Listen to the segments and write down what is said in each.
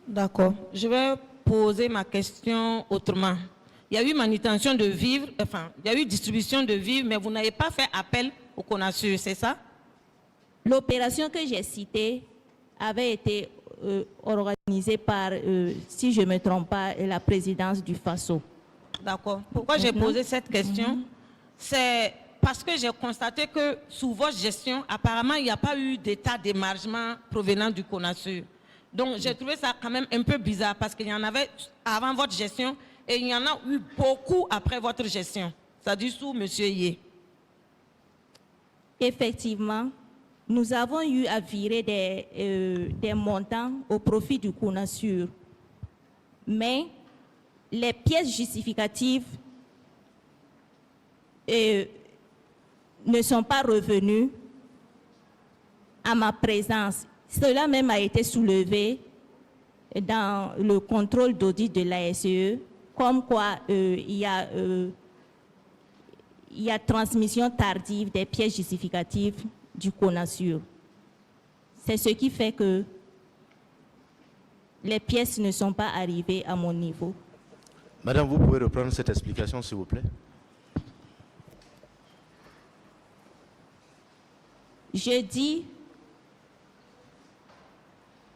D'accord. Je vais poser ma question autrement. Il y a eu manutention de vivres, enfin, il y a eu distribution de vivres, mais vous n'avez pas fait appel au CONASUR, c'est ça? L'opération que j'ai citée avait été organisée par, si je ne me trompe pas, la présidence du FASO. D'accord. Pourquoi j'ai posé cette question? C'est parce que j'ai constaté que sous votre gestion, apparemment, il n'y a pas eu d'état d'émargement provenant du CONASUR. Donc, j'ai trouvé ça quand même un peu bizarre parce qu'il y en avait avant votre gestion et il y en a eu beaucoup après votre gestion. C'est-à-dire sous M. Yé. Effectivement, nous avons eu à virer des montants au profit du CONASUR. Mais les pièces justificatives ne sont pas revenues à ma présence. Cela même a été soulevé dans le contrôle d'audit de l'ASE, comme quoi il y a transmission tardive des pièces justificatives du CONASUR. C'est ce qui fait que les pièces ne sont pas arrivées à mon niveau. Madame, vous pouvez reprendre cette explication, s'il vous plaît? Je dis,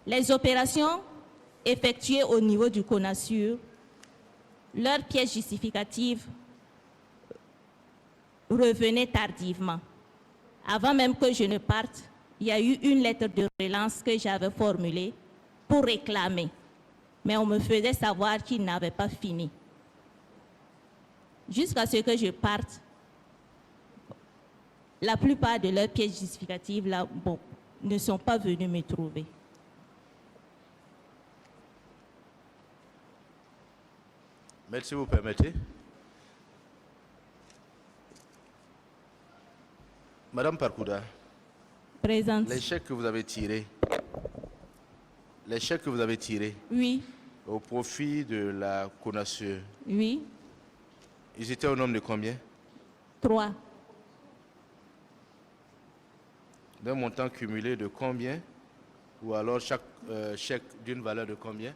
les opérations effectuées au niveau du CONASUR, leurs pièces justificatives revenaient tardivement. Avant même que je ne parte, il y a eu une lettre de relance que j'avais formulée pour réclamer. Mais on me faisait savoir qu'ils n'avaient pas fini. Jusqu'à ce que je parte, la plupart de leurs pièces justificatives là, ne sont pas venus me trouver. Mais si vous permettez. Madame Parkouda, Présente. les chèques que vous avez tirés, Oui, au profit de la CONASUR, oui, ils étaient au nombre de combien? 3. D'un montant cumulé de combien? Ou alors chaque chèque d'une valeur de combien?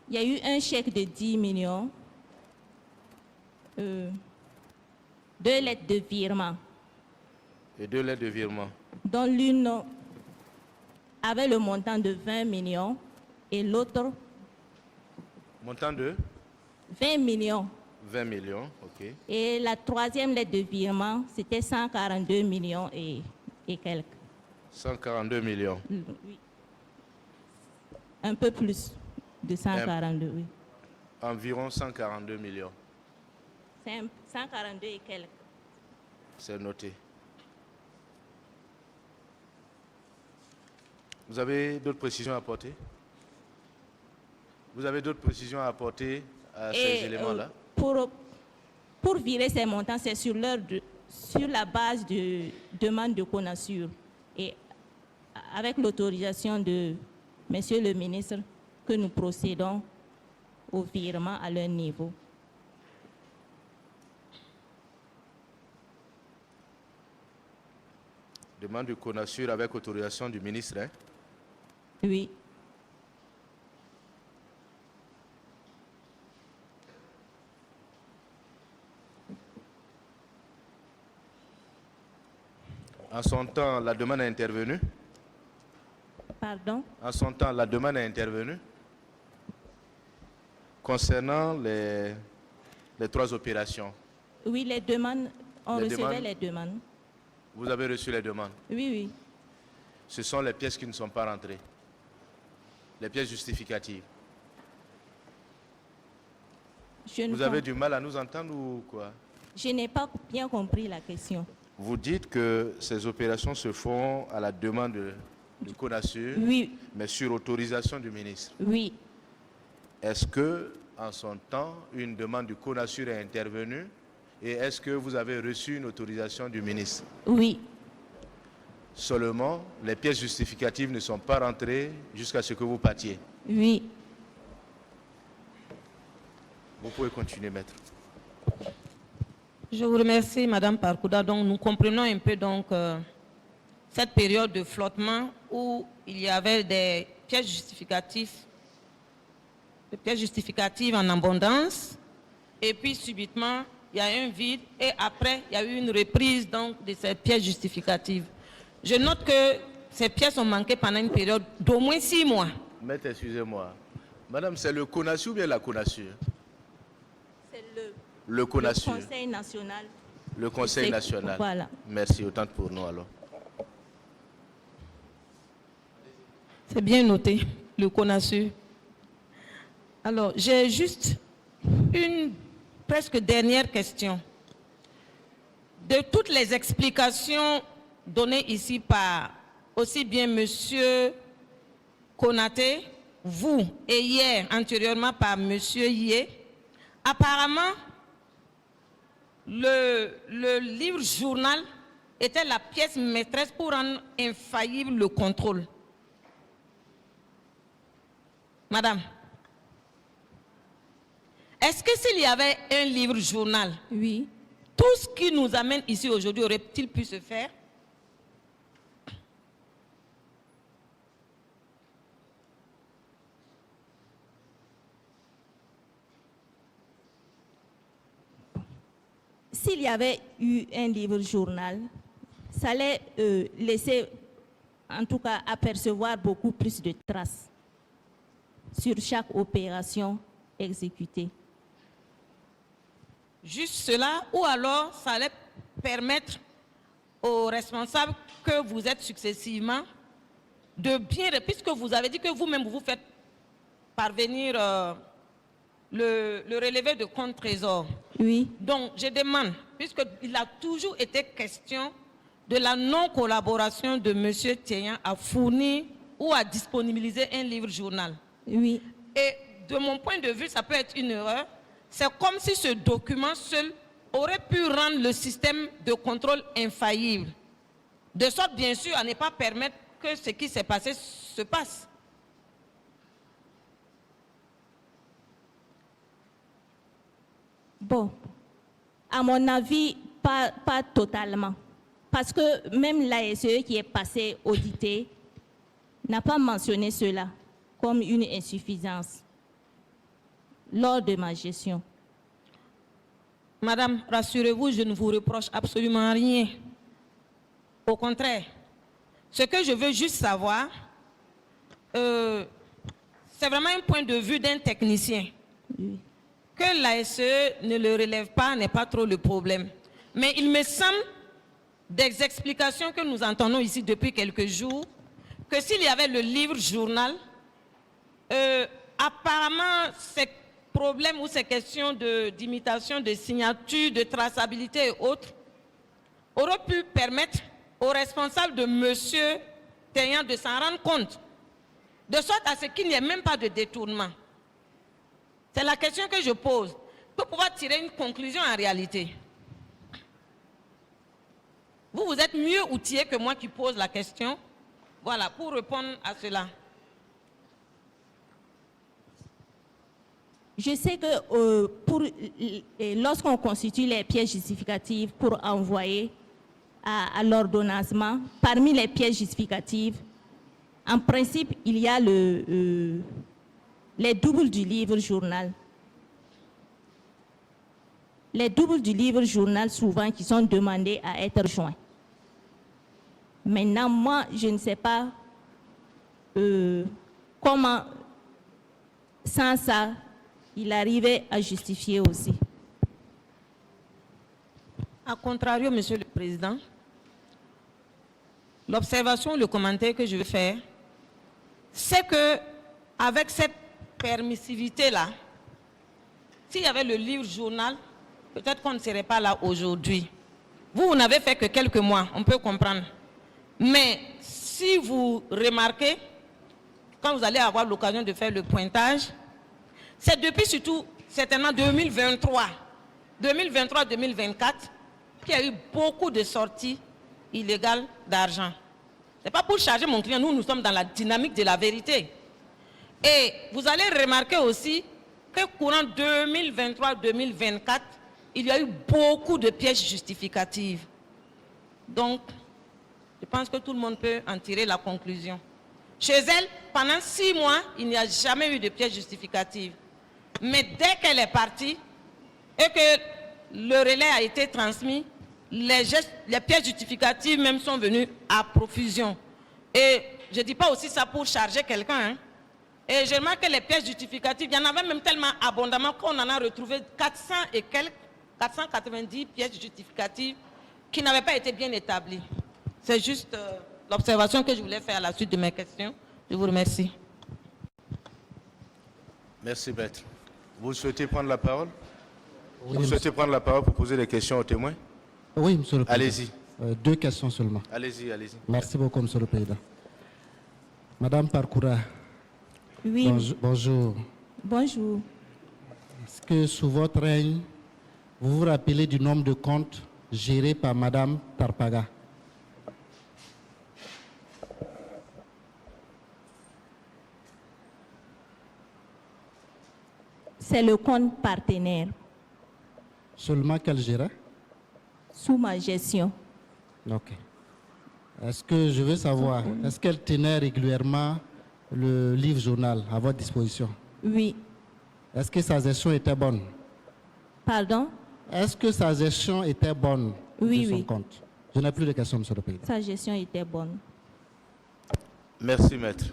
Il y a eu un chèque de 10 millions, 2 lettres de virement, Et 2 lettres de virement. dont l'une avait le montant de 20 millions et l'autre Montant de 20 millions. 20 millions, ok. Et la troisième lettre de virement, c'était 142 millions et quelques. 142 millions. Oui. Un peu plus de 142, oui. Environ 142 millions. C'est 142 et quelques. C'est noté. Vous avez d'autres précisions à apporter? Vous avez d'autres précisions à apporter à ces éléments-là? Pour virer ces montants, c'est sur la base de demande de CONASUR et avec l'autorisation de Monsieur le ministre que nous procédons au virement à leur niveau. Demande de CONASUR avec autorisation du ministre, hein? Oui. En son temps, la demande est intervenue. Pardon? En son temps, la demande est intervenue. Concernant les 3 opérations. Oui, les demandes, on recevait les demandes. Vous avez reçu les demandes? Oui, oui. Ce sont les pièces qui ne sont pas rentrées. Les pièces justificatives. Vous avez du mal à nous entendre ou quoi? Je n'ai pas bien compris la question. Vous dites que ces opérations se font à la demande de CONASUR, oui, mais sur autorisation du ministre. Oui. Est-ce que, en son temps, une demande du CONASUR est intervenue et est-ce que vous avez reçu une autorisation du ministre? Oui. Seulement, les pièces justificatives ne sont pas rentrées jusqu'à ce que vous partiez. Oui. Vous pouvez continuer, maître. Je vous remercie, Madame Parkouda. Donc, nous comprenons un peu cette période de flottement où il y avait des pièces justificatives de pièces justificatives en abondance. Et puis, subitement, il y a un vide. Et après, il y a eu une reprise donc, de ces pièces justificatives. Je note que ces pièces ont manqué pendant une période d'au moins 6 mois. Maître, excusez-moi. Madame, c'est le CONASUR ou bien la CONASUR? C'est Le CONASUR. le Conseil national. Le Conseil national. Voilà. Merci, autant pour nous alors. C'est bien noté, le CONASUR. Alors, j'ai juste une presque dernière question. De toutes les explications données ici par aussi bien M. Konaté, vous, et hier, antérieurement par M. Yé, apparemment, le livre journal était la pièce maîtresse pour rendre infaillible le contrôle. Madame, est-ce que s'il y avait un livre journal, Oui. tout ce qui nous amène ici aujourd'hui aurait-il pu se faire? S'il y avait eu un livre journal, ça allait laisser, en tout cas, apercevoir beaucoup plus de traces sur chaque opération exécutée. Juste cela, ou alors ça allait permettre aux responsables que vous êtes successivement de bien, puisque vous avez dit que vous-même vous faites parvenir le relevé de compte trésor. Oui. Donc je demande, puisqu'il a toujours été question de la non-collaboration de M. Théan à fournir ou à disponibiliser un livre journal. Oui. Et de mon point de vue, ça peut être une erreur. C'est comme si ce document seul aurait pu rendre le système de contrôle infaillible. De sorte, bien sûr, à ne pas permettre que ce qui s'est passé se passe. Bon, à mon avis, pas totalement. Parce que même l'ASE qui est passé audité n'a pas mentionné cela comme une insuffisance lors de ma gestion. Madame, rassurez-vous, je ne vous reproche absolument rien. Au contraire, ce que je veux juste savoir, c'est vraiment un point de vue d'un technicien. Oui. Que l'ASE ne le relève pas n'est pas trop le problème. Mais il me semble, des explications que nous entendons ici depuis quelques jours, que s'il y avait le livre journal, apparemment ces problèmes ou ces questions d'imitation, de signature, de traçabilité et autres, auraient pu permettre aux responsables de M. Théan de s'en rendre compte, de sorte à ce qu'il n'y ait même pas de détournement. C'est la question que je pose, pour pouvoir tirer une conclusion en réalité. Vous êtes mieux outillé que moi qui pose la question. Voilà, pour répondre à cela. Je sais que lorsqu'on constitue les pièces justificatives pour envoyer à l'ordonnancement, parmi les pièces justificatives, en principe, il y a les doubles du livre journal. Les doubles du livre journal, souvent, qui sont demandés à être joints. Maintenant, moi, je ne sais pas comment, sans ça, il arrivait à justifier aussi. A contrario, Monsieur le Président, l'observation, le commentaire que je veux faire, c'est que avec cette permissivité-là, s'il y avait le livre journal, peut-être qu'on ne serait pas là aujourd'hui. Vous n'avez fait que quelques mois, on peut comprendre. Mais si vous remarquez, quand vous allez avoir l'occasion de faire le pointage, c'est depuis surtout, certainement 2023, 2023-2024, qu'il y a eu beaucoup de sorties illégales d'argent. Ce n'est pas pour charger mon client, nous sommes dans la dynamique de la vérité. Et vous allez remarquer aussi que courant 2023-2024, il y a eu beaucoup de pièces justificatives. Donc, je pense que tout le monde peut en tirer la conclusion. Chez elle, pendant 6 mois, il n'y a jamais eu de pièce justificative. Mais dès qu'elle est partie et que le relais a été transmis, les pièces justificatives même sont venues à profusion. Et je ne dis pas aussi ça pour charger quelqu'un. Hein. Et je remarque que les pièces justificatives, il y en avait même tellement abondamment qu'on en a retrouvé 400 et quelques, 490 pièces justificatives qui n'avaient pas été bien établies. C'est juste l'observation que je voulais faire à la suite de mes questions. Je vous remercie. Merci, maître. Vous souhaitez prendre la parole? Oui, Vous souhaitez prendre la parole pour poser des questions aux témoins? Oui, monsieur le Président. Allez-y. 2 questions seulement. Allez-y, allez-y. Merci beaucoup, monsieur le Président. Madame Parkoura, Oui, bonjour. bonjour. Est-ce que sous votre règne, vous vous rappelez du nombre de comptes gérés par Madame Tarpaga? C'est le compte partenaire Seulement qu'elle gérait? sous ma gestion. Ok. Est-ce que je veux savoir, est-ce qu'elle tenait régulièrement le livre journal à votre disposition? Oui. Est-ce que sa gestion était bonne? Pardon? Est-ce que sa gestion était bonne Oui, de son oui. compte? Je n'ai plus de questions, monsieur le Président. Sa gestion était bonne. Merci, maître.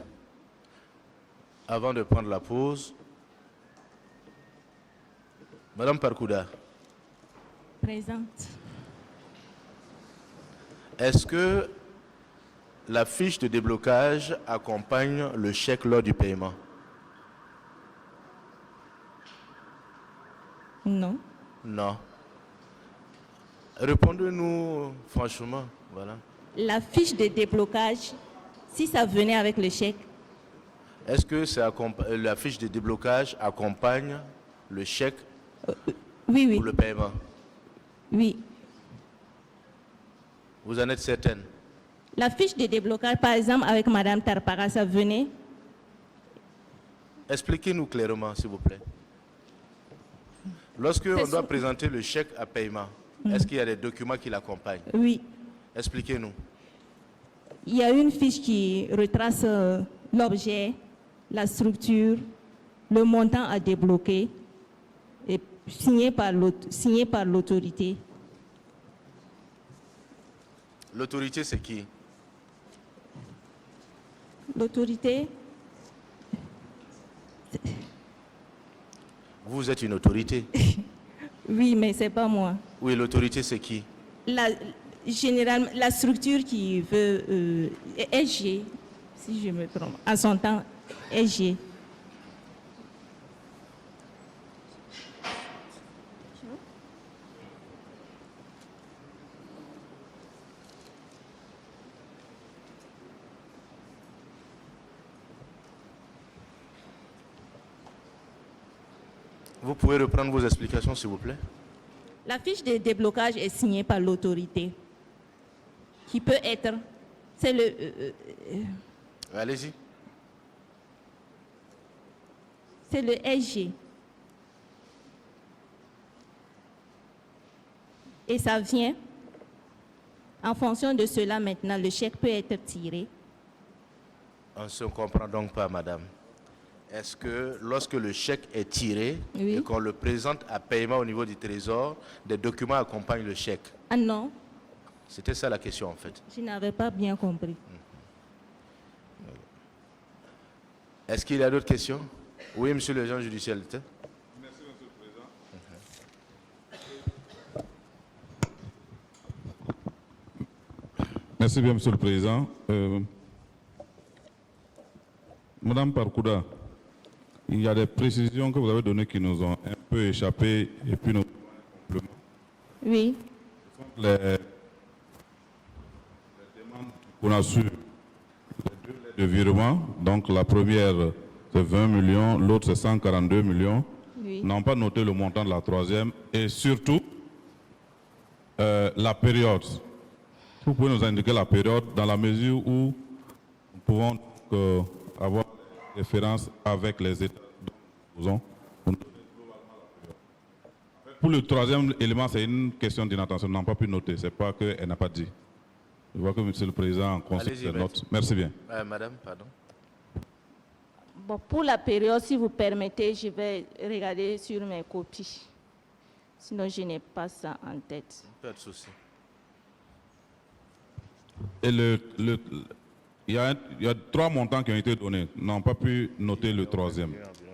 Avant de prendre la pause, Madame Parkouda, Présente. est-ce que la fiche de déblocage accompagne le chèque lors du paiement? Non. Non. Répondez-nous franchement. Voilà. La fiche de déblocage, si ça venait avec le chèque, Est-ce que la fiche de déblocage accompagne le chèque oui, oui, pour le paiement? oui. Vous en êtes certaine? La fiche de déblocage, par exemple, avec Madame Tarpaga, ça venait. Expliquez-nous clairement, s'il vous plaît. Lorsque on doit sûr. présenter le chèque à paiement, est-ce qu'il y a des documents qui l'accompagnent? Oui. Expliquez-nous. Il y a une fiche qui retrace l'objet, la structure, le montant à débloquer, et signé par l'autorité. L'autorité, c'est qui? L'autorité, Vous êtes une autorité. oui, mais c'est pas moi. Oui, l'autorité, c'est qui? Généralement, la structure qui veut SG, si je me trompe, à son temps, SG. Vous pouvez reprendre vos explications, s'il vous plaît? La fiche de déblocage est signée par l'autorité, qui peut être, c'est Allez-y. c'est le SG. Et ça vient, en fonction de cela maintenant, le chèque peut être tiré. On ne se comprend donc pas, madame. Est-ce que lorsque le chèque est tiré Oui. et qu'on le présente à paiement au niveau du trésor, des documents accompagnent le chèque? Ah non, C'était ça la question en fait. je n'avais pas bien compris. Est-ce qu'il y a d'autres questions? Oui, monsieur le agent judiciaire. Merci, monsieur le président. Merci bien, monsieur le président. Madame Parkouda, il y a des précisions que vous avez données qui nous ont un peu échappé et puis nous complément. Oui, Les demandes qu'on a su, les deux lettres de virement, donc la première c'est 20 millions, l'autre c'est 142 millions, oui. n'ont pas noté le montant de la troisième et surtout la période. Vous pouvez nous indiquer la période dans la mesure où nous pouvons avoir des références avec les États dont nous faisons. Pour le troisième élément, c'est une question d'inattention. Nous n'avons pas pu noter. Ce n'est pas qu'elle n'a pas dit. Je vois que monsieur le président en considère Allez-y, ses notes. Merci bien. Madame, pardon. Bon, pour la période, si vous permettez, je vais regarder sur mes copies. Sinon, je n'ai pas ça en tête. Pas de souci. Et il y a 3 montants qui ont été donnés. N'ont pas pu noter le 3e. Bien, bien.